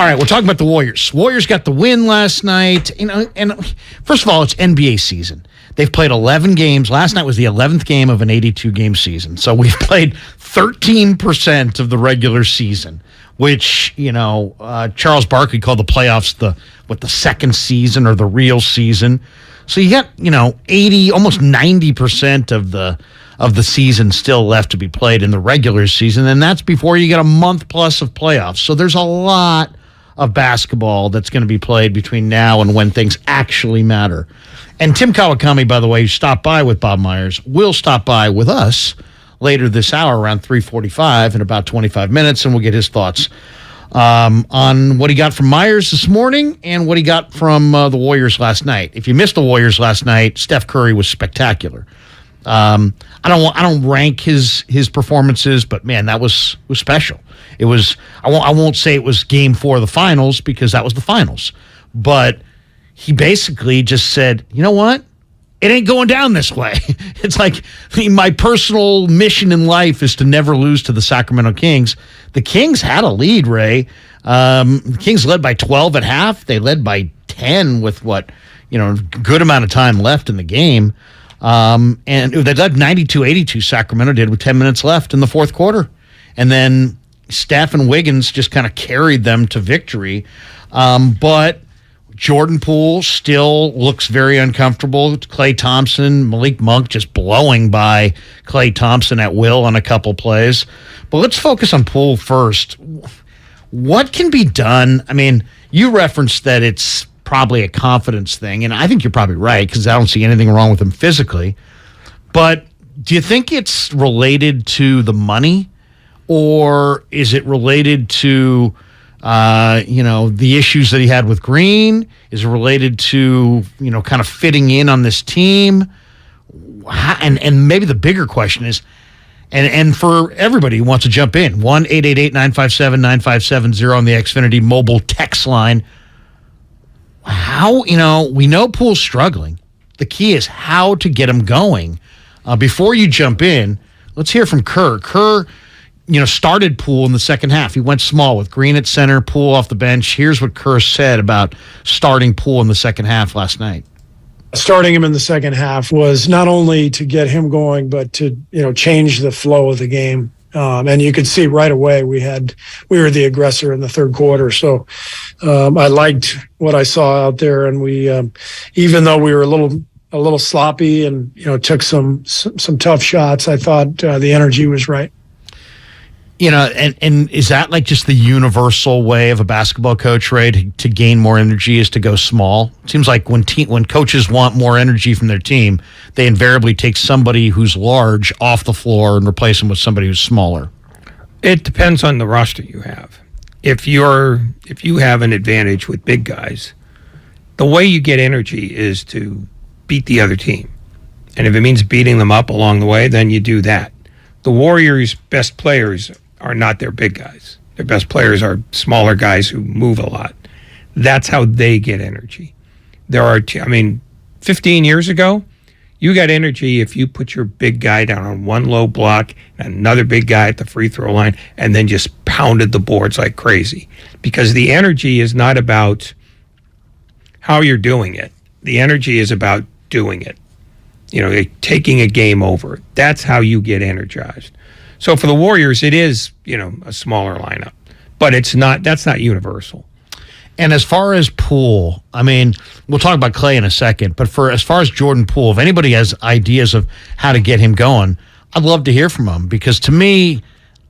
All right, we're talking about the Warriors. Warriors got the win last night. And first of all, it's NBA season. They've played 11 games. Last night was the 11th game of an 82-game season. So we've played 13% of the regular season, which, Charles Barkley called the playoffs the second season or the real season. So you got, 80, almost 90% of the season still left to be played in the regular season, and that's before you get a month plus of playoffs. So there's a lot of basketball that's going to be played between now and when things actually matter. And Tim Kawakami, by the way, who stopped by with Bob Myers, will stop by with us later this hour around 3:45 in about 25 minutes, and we'll get his thoughts on what he got from Myers this morning and what he got from the Warriors last night. If you missed the Warriors last night, Steph Curry was spectacular. I don't rank his performances, but man, that was special. It was. I won't say it was Game 4 of the finals because that was the finals, but he basically just said, you know what? It ain't going down this way. It's like my personal mission in life is to never lose to the Sacramento Kings. The Kings had a lead, Ray. The Kings led by 12 at half. They led by 10 with good amount of time left in the game. And they led 92-82, Sacramento did, with 10 minutes left in the fourth quarter. And then Steph and Wiggins just kind of carried them to victory. But Jordan Poole still looks very uncomfortable. Klay Thompson, Malik Monk just blowing by Klay Thompson at will on a couple plays. But let's focus on Poole first. What can be done? I mean, you referenced that it's probably a confidence thing, and I think you're probably right because I don't see anything wrong with him physically. But do you think it's related to the money, or is it related to the issues that he had with Green? Is it related to, kind of fitting in on this team? And maybe the bigger question is, and for everybody who wants to jump in, 1-888-957-9570 on the Xfinity mobile text line. How, we know Poole's struggling. The key is how to get him going. Before you jump in, let's hear from Kerr. Kerr, started Poole in the second half. He went small with Green at center, Poole off the bench. Here's what Kerr said about starting Poole in the second half last night. Starting him in the second half was not only to get him going, but to, change the flow of the game. And you could see right away we were the aggressor in the third quarter. So I liked what I saw out there, and we even though we were a little sloppy and took some tough shots, I thought the energy was right. And is that like just the universal way of a basketball coach, Ray, to gain more energy is to go small? It seems like when coaches want more energy from their team, they invariably take somebody who's large off the floor and replace them with somebody who's smaller. It depends on the roster you have. If you have an advantage with big guys, the way you get energy is to beat the other team. And if it means beating them up along the way, then you do that. The Warriors' best players are not their big guys. Their best players are smaller guys who move a lot. That's how they get energy. 15 years ago, you got energy if you put your big guy down on one low block and another big guy at the free throw line and then just pounded the boards like crazy. Because the energy is not about how you're doing it. The energy is about doing it. Taking a game over. That's how you get energized. So for the Warriors, it is, a smaller lineup, but that's not universal. And as far as Poole, we'll talk about Klay in a second, but as far as Jordan Poole, if anybody has ideas of how to get him going, I'd love to hear from him, because to me,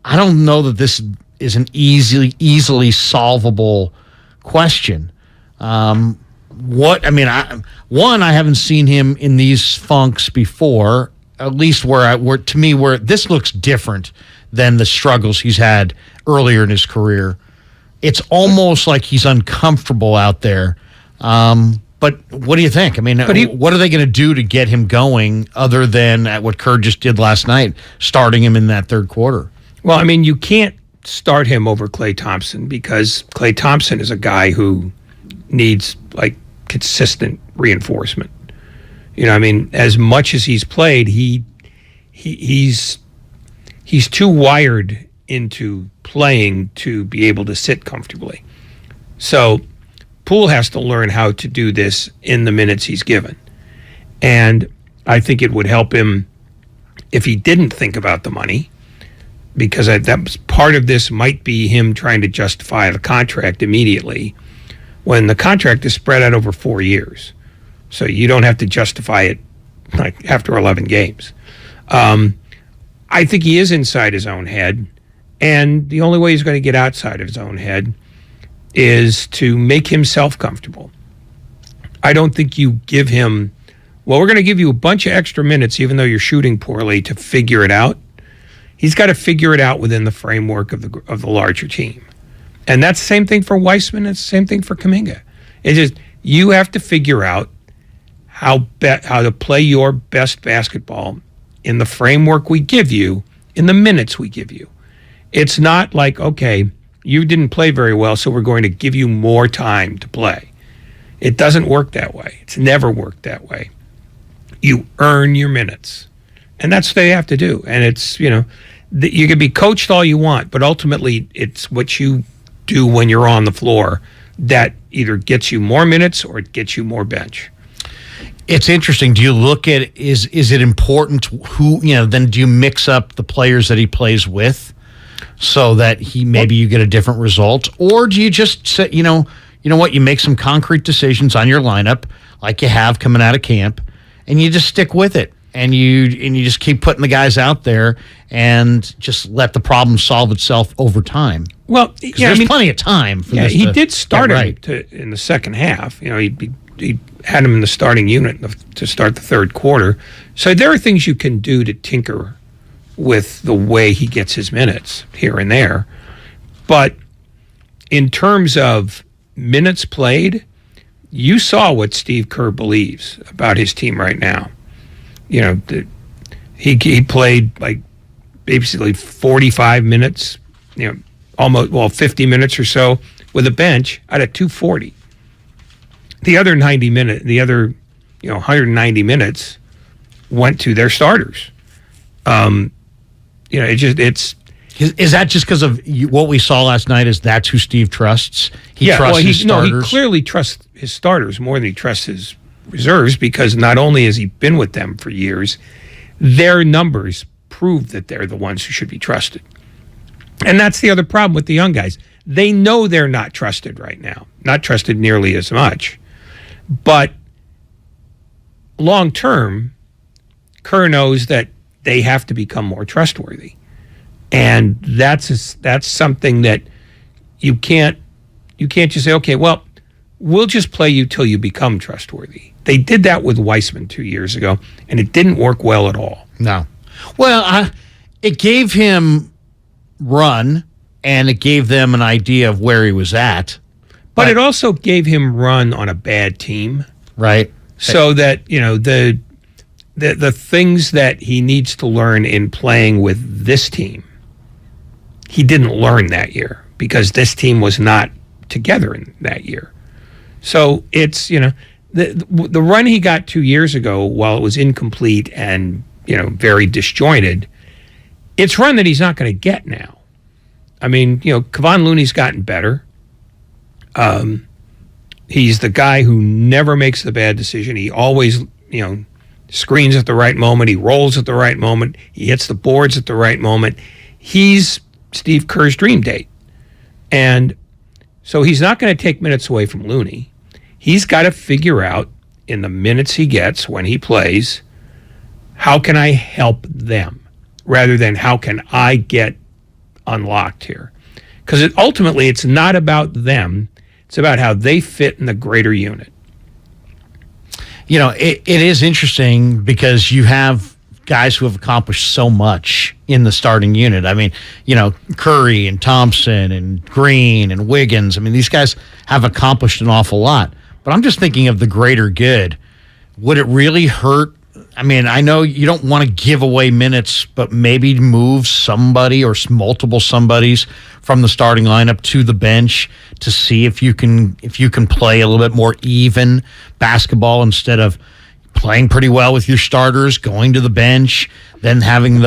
I don't know that this is an easily solvable question. I haven't seen him in these funks before, at least where this looks different than the struggles he's had earlier in his career. It's almost like he's uncomfortable out there. But what do you think? What are they going to do to get him going other than at what Kerr just did last night, starting him in that third quarter? Well, you can't start him over Klay Thompson, because Klay Thompson is a guy who needs consistent reinforcement. As much as he's played, he's too wired into playing to be able to sit comfortably. So Poole has to learn how to do this in the minutes he's given. And I think it would help him if he didn't think about the money, because that was part of this might be him trying to justify the contract immediately when the contract is spread out over 4 years. So you don't have to justify it like after 11 games. I think he is inside his own head, and the only way he's going to get outside of his own head is to make himself comfortable. I don't think you give him, well, we're going to give you a bunch of extra minutes even though you're shooting poorly to figure it out. He's got to figure it out within the framework of the larger team. And that's the same thing for Weissman. It's the same thing for Kuminga. It's just you have to figure out how to play your best basketball in the framework we give you, in the minutes we give you. It's not like, okay, you didn't play very well, so we're going to give you more time to play. It doesn't work that way. It's never worked that way. You earn your minutes. And that's what they have to do. And it's, you can be coached all you want, but ultimately it's what you do when you're on the floor that either gets you more minutes or it gets you more bench. It's interesting. Do you look at, is it important who, then do you mix up the players that he plays with so that maybe you get a different result? Or do you just say, you know what, you make some concrete decisions on your lineup like you have coming out of camp and you just stick with it and you just keep putting the guys out there and just let the problem solve itself over time? Well, there's plenty of time for this. He did start in the second half. He had him in the starting unit to start the third quarter. So there are things you can do to tinker with the way he gets his minutes here and there. But in terms of minutes played, you saw what Steve Kerr believes about his team right now. He played like basically 45 minutes, almost 50 minutes or so with a bench out of 240. The other 190 minutes went to their starters. Is that just because of what we saw last night? Is that's who Steve trusts? He trusts his starters. No, he clearly trusts his starters more than he trusts his reserves, because not only has he been with them for years, their numbers prove that they're the ones who should be trusted. And that's the other problem with the young guys. They know they're not trusted right now, not trusted nearly as much. But long term, Kerr knows that they have to become more trustworthy. And that's something that you can't just say, okay, well, we'll just play you till you become trustworthy. They did that with Weissman 2 years ago, and it didn't work well at all. No. Well, it gave him run, and it gave them an idea of where he was at. But it also gave him run on a bad team. Right. So that, the things that he needs to learn in playing with this team, he didn't learn that year because this team was not together in that year. So it's, the run he got 2 years ago, while it was incomplete and, very disjointed, it's run that he's not going to get now. I mean, Kevon Looney's gotten better. He's the guy who never makes the bad decision. He always, screens at the right moment. He rolls at the right moment. He hits the boards at the right moment. He's Steve Kerr's dream date. And so he's not going to take minutes away from Looney. He's got to figure out in the minutes he gets when he plays, how can I help them rather than how can I get unlocked here? Because ultimately it's not about them. It's about how they fit in the greater unit. It is interesting because you have guys who have accomplished so much in the starting unit. I mean, Curry and Thompson and Green and Wiggins. I mean, these guys have accomplished an awful lot. But I'm just thinking of the greater good. Would it really hurt? I mean, I know you don't want to give away minutes, but maybe move somebody or multiple somebodies from the starting lineup to the bench to see if you can play a little bit more even basketball instead of playing pretty well with your starters, going to the bench, then having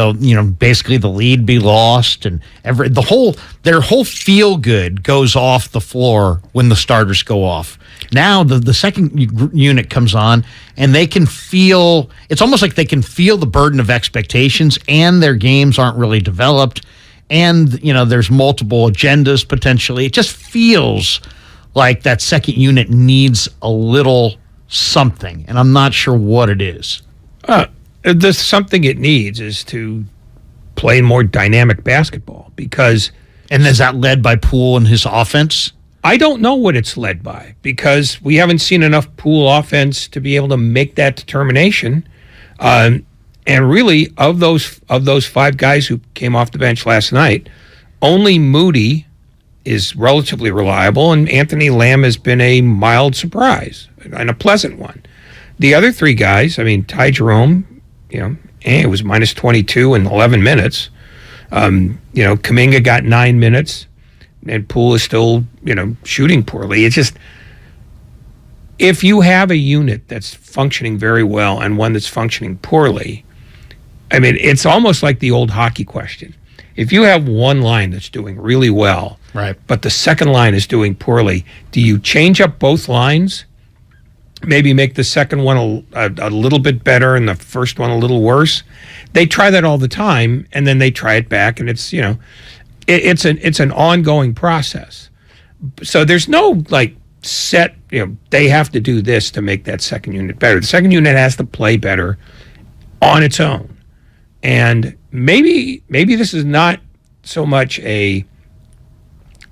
basically the lead be lost, and their whole feel good goes off the floor when the starters go off. Now the second unit comes on, and they can feel, it's almost like they can feel the burden of expectations, and their games aren't really developed, and there's multiple agendas potentially. It just feels like that second unit needs a little something, and I'm not sure what it is. The something it needs is to play more dynamic basketball, because... And is that led by Poole and his offense? I don't know what it's led by, because we haven't seen enough Poole offense to be able to make that determination. And really, of those 5 guys who came off the bench last night, only Moody is relatively reliable, and Anthony Lamb has been a mild surprise and a pleasant one. The other 3 guys, Ty Jerome, it was minus 22 in 11 minutes. Kuminga got 9 minutes, and Poole is still, shooting poorly. It's just, if you have a unit that's functioning very well and one that's functioning poorly, it's almost like the old hockey question. If you have one line that's doing really well, right, but the second line is doing poorly, do you change up both lines? Maybe make the second one a little bit better and the first one a little worse? They try that all the time, and then they try it back, and it's it's an ongoing process. So there's no set, they have to do this to make that second unit better. The second unit has to play better on its own. And maybe this is not so much a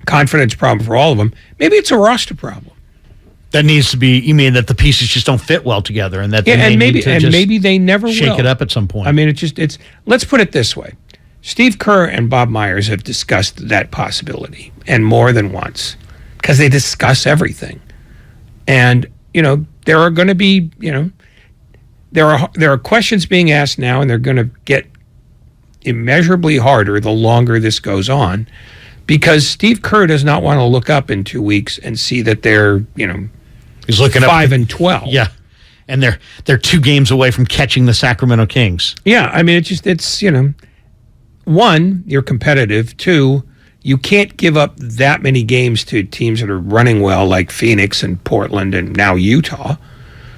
confidence problem for all of them. Maybe it's a roster problem. That needs to be. You mean that the pieces just don't fit well together, and that maybe they never shake will. It up at some point. It's. Let's put it this way: Steve Kerr and Bob Myers have discussed that possibility, and more than once, because they discuss everything. And there are going to be there are questions being asked now, and they're going to get immeasurably harder the longer this goes on, because Steve Kerr does not want to look up in 2 weeks and see that they're he's looking 5-12. Yeah, and they're 2 games away from catching the Sacramento Kings. Yeah, it's one, you're competitive. 2, you can't give up that many games to teams that are running well, like Phoenix and Portland and now Utah.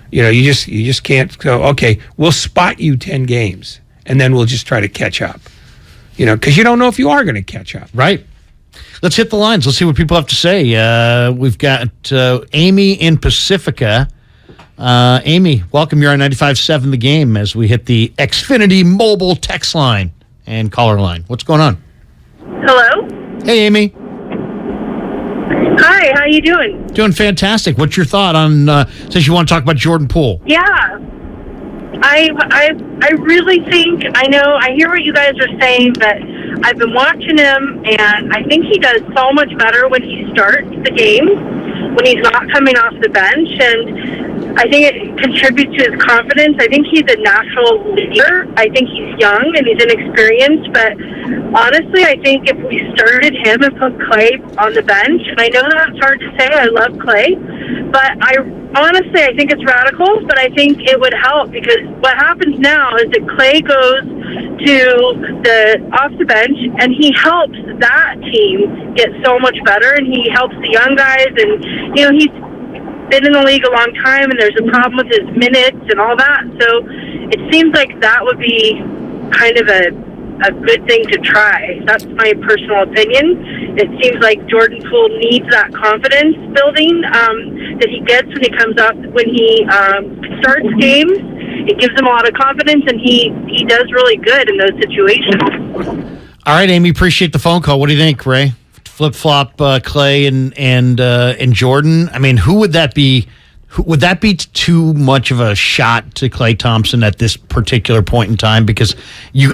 You just can't go, okay, we'll spot you 10 games and then we'll just try to catch up. Because you don't know if you are going to catch up. Right. Let's hit the lines. Let's see what people have to say. We've got Amy in Pacifica. Amy, welcome. You're on 95.7 The Game as we hit the Xfinity mobile text line and caller line. What's going on? Hello? Hey, Amy. Hi, how you doing? Doing fantastic. What's your thought on, since you want to talk about Jordan Poole? Yeah. I really think, I hear what you guys are saying, but I've been watching him, and I think he does so much better when he starts the game, when he's not coming off the bench, and I think it contributes to his confidence. I think he's a natural leader. I think he's young and he's inexperienced, but honestly, I think if we started him and put Clay on the bench, and I know that's hard to say, I love Clay, but I think it's radical, but I think it would help, because what happens now is that Clay goes off the bench, and he helps that team get so much better, and he helps the young guys, and he's been in the league a long time, and there's a problem with his minutes and all that. So it seems like that would be kind of a good thing to try. That's my personal opinion. It seems like Jordan Poole needs that confidence building that he gets when he comes up, when he starts games. It gives him a lot of confidence, and he does really good in those situations. All right, Amy, appreciate the phone call. What do you think, Ray? Flip-flop Clay and Jordan. Who would that be? Would that be too much of a shot to Klay Thompson at this particular point in time? Because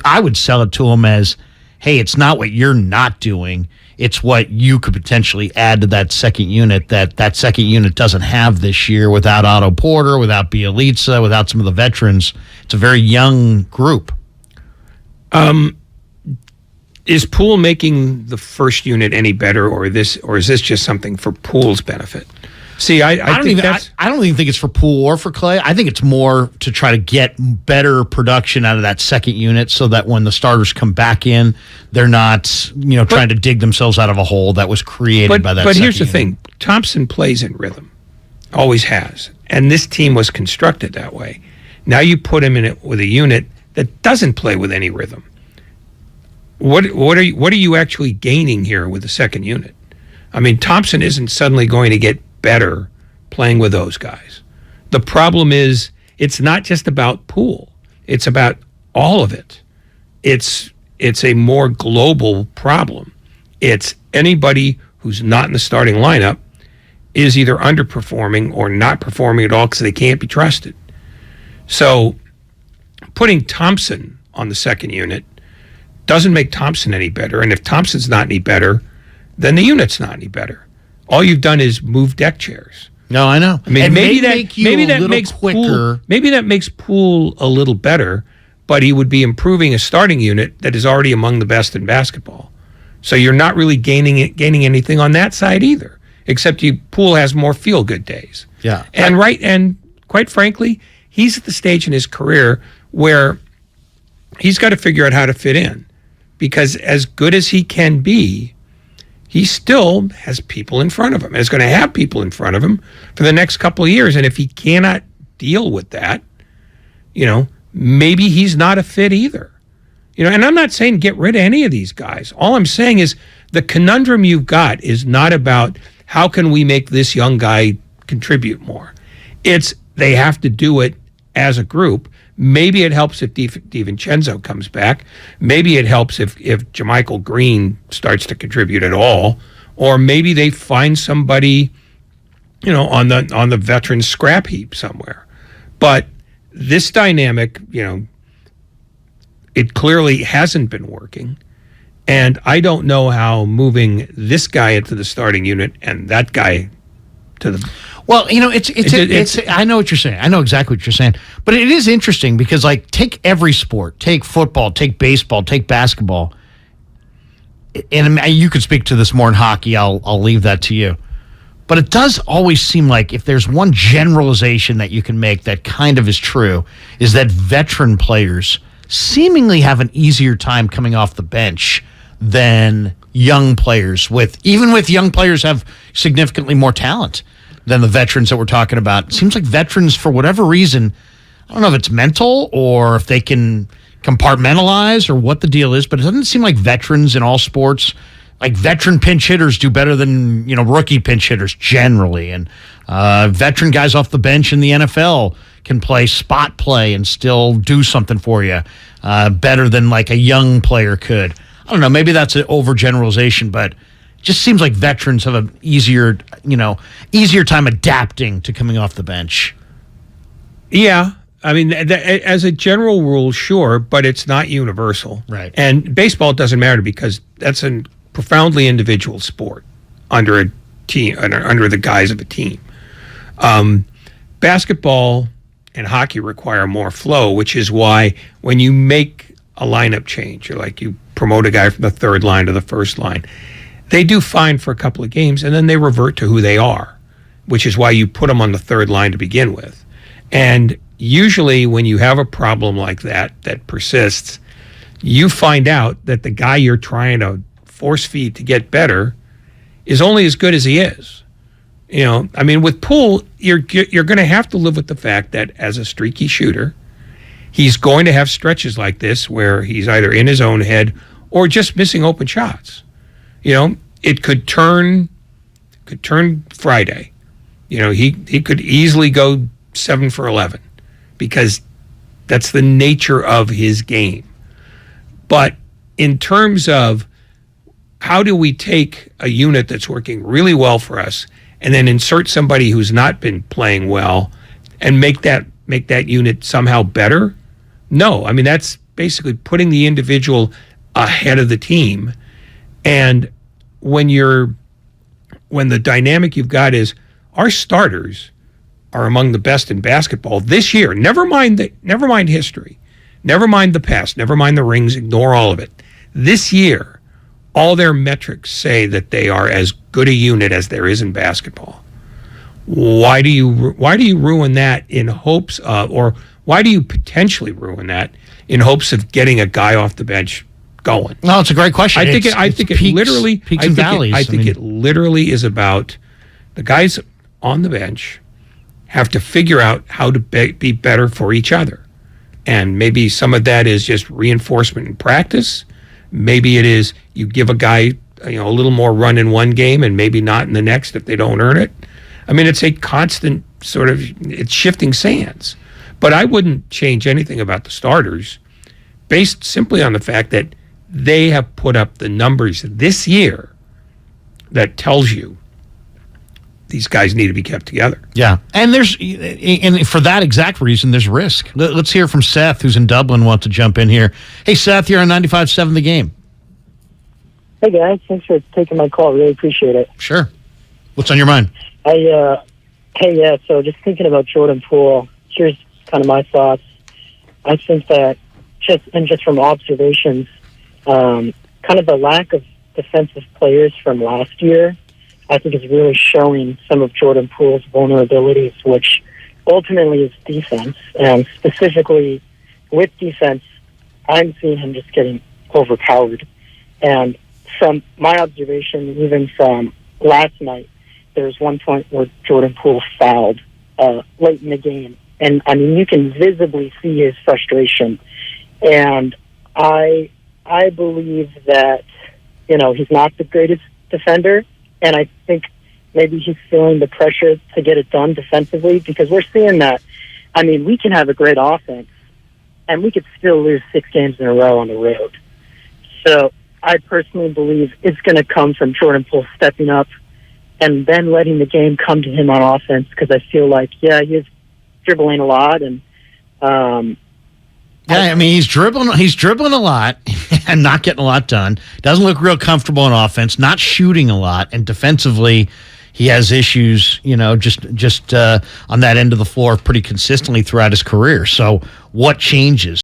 I would sell it to him as, hey, it's not what you're not doing. It's what you could potentially add to that second unit that second unit doesn't have this year without Otto Porter, without Bjelica, without some of the veterans. It's a very young group. Is Poole making the first unit any better, or is this just something for Poole's benefit? See, I think that's... I don't even think it's for Poole or for Clay. I think it's more to try to get better production out of that second unit so that when the starters come back in, they're not, trying to dig themselves out of a hole that was created by that But second here's the unit. thing. Thompson plays in rhythm. Always has. And this team was constructed that way. Now you put him in it with a unit that doesn't play with any rhythm. What are you actually gaining here with the second unit? I mean, Thompson isn't suddenly going to get better playing with those guys. The problem is it's not just about Poole. It's about all of it. It's a more global problem. It's anybody who's not in the starting lineup is either underperforming or not performing at all because they can't be trusted. So putting Thompson on the second unit doesn't make Thompson any better. And if Thompson's not any better, then the unit's not any better. All you've done is move deck chairs. No, I know. I mean, and maybe that makes quicker. Maybe that makes Poole a little better, but he would be improving a starting unit that is already among the best in basketball. So you're not really gaining anything on that side either, except Poole has more feel-good days. Yeah, and quite frankly, he's at the stage in his career where he's got to figure out how to fit in, because as good as he can be, he still has people in front of him and is going to have people in front of him for the next couple of years. And if he cannot deal with that, maybe he's not a fit either. And I'm not saying get rid of any of these guys. All I'm saying is the conundrum you've got is not about how can we make this young guy contribute more. It's they have to do it as a group. Maybe it helps if DiVincenzo comes back. Maybe it helps if JaMychal Green starts to contribute at all. Or maybe they find somebody, on the veteran scrap heap somewhere. But this dynamic, it clearly hasn't been working. And I don't know how moving this guy into the starting unit and that guy to the... Well, it's I know what you're saying. I know exactly what you're saying. But it is interesting because, take every sport. Take football, take baseball, take basketball. And you could speak to this more in hockey. I'll leave that to you. But it does always seem like if there's one generalization that you can make that kind of is true, is that veteran players seemingly have an easier time coming off the bench than young players. Even with young players have significantly more talent than the veterans that we're talking about. It seems like veterans, for whatever reason, I don't know if it's mental or if they can compartmentalize or what the deal is, but it doesn't seem like veterans in all sports, like veteran pinch hitters do better than, rookie pinch hitters generally. And veteran guys off the bench in the NFL can play spot play and still do something for you better than a young player could. I don't know, maybe that's an overgeneralization, but just seems like veterans have an easier time adapting to coming off the bench. Yeah. I mean, as a general rule, sure, but it's not universal. Right. And baseball doesn't matter because that's a profoundly individual sport under a team, under the guise of a team. Basketball and hockey require more flow, which is why when you make a lineup change, you promote a guy from the third line to the first line, they do fine for a couple of games, and then they revert to who they are, which is why you put them on the third line to begin with. And usually when you have a problem like that persists, you find out that the guy you're trying to force feed to get better is only as good as he is. With Poole, you're going to have to live with the fact that as a streaky shooter, he's going to have stretches like this where he's either in his own head or just missing open shots. It could turn Friday. He could easily go 7 for 11 because that's the nature of his game. But in terms of how do we take a unit that's working really well for us and then insert somebody who's not been playing well and make that unit somehow better? No, that's basically putting the individual ahead of the team. And when the dynamic you've got is our starters are among the best in basketball this year. Never mind history, never mind the past, never mind the rings, ignore all of it. This year, all their metrics say that they are as good a unit as there is in basketball. why do you ruin that in hopes of, or why do you potentially ruin that in hopes of getting a guy off the bench going? No, it's a great question. I think it literally is about the guys on the bench have to figure out how to be better for each other. And maybe some of that is just reinforcement in practice. Maybe it is you give a guy a little more run in one game and maybe not in the next if they don't earn it. I mean, it's a constant it's shifting sands. But I wouldn't change anything about the starters based simply on the fact that they have put up the numbers this year that tells you these guys need to be kept together. Yeah, and for that exact reason, there's risk. Let's hear from Seth, who's in Dublin, wants to jump in here. Hey, Seth, you're on 95.7 The Game. Hey, guys. Thanks for taking my call. Really appreciate it. Sure. What's on your mind? So just thinking about Jordan Poole, here's kind of my thoughts. I think that just from observations, kind of the lack of defensive players from last year, I think is really showing some of Jordan Poole's vulnerabilities, which ultimately is defense. And specifically with defense, I'm seeing him just getting overpowered. And from my observation, even from last night, there was one point where Jordan Poole fouled late in the game. And, I mean, you can visibly see his frustration. And I believe that, he's not the greatest defender. And I think maybe he's feeling the pressure to get it done defensively, because we're seeing that. I mean, we can have a great offense, and we could still lose 6 games in a row on the road. So I personally believe it's going to come from Jordan Poole stepping up and then letting the game come to him on offense, because I feel like, he's dribbling a lot. And he's dribbling a lot and not getting a lot done. Doesn't look real comfortable on offense, not shooting a lot, and defensively he has issues, just on that end of the floor pretty consistently throughout his career. So what changes?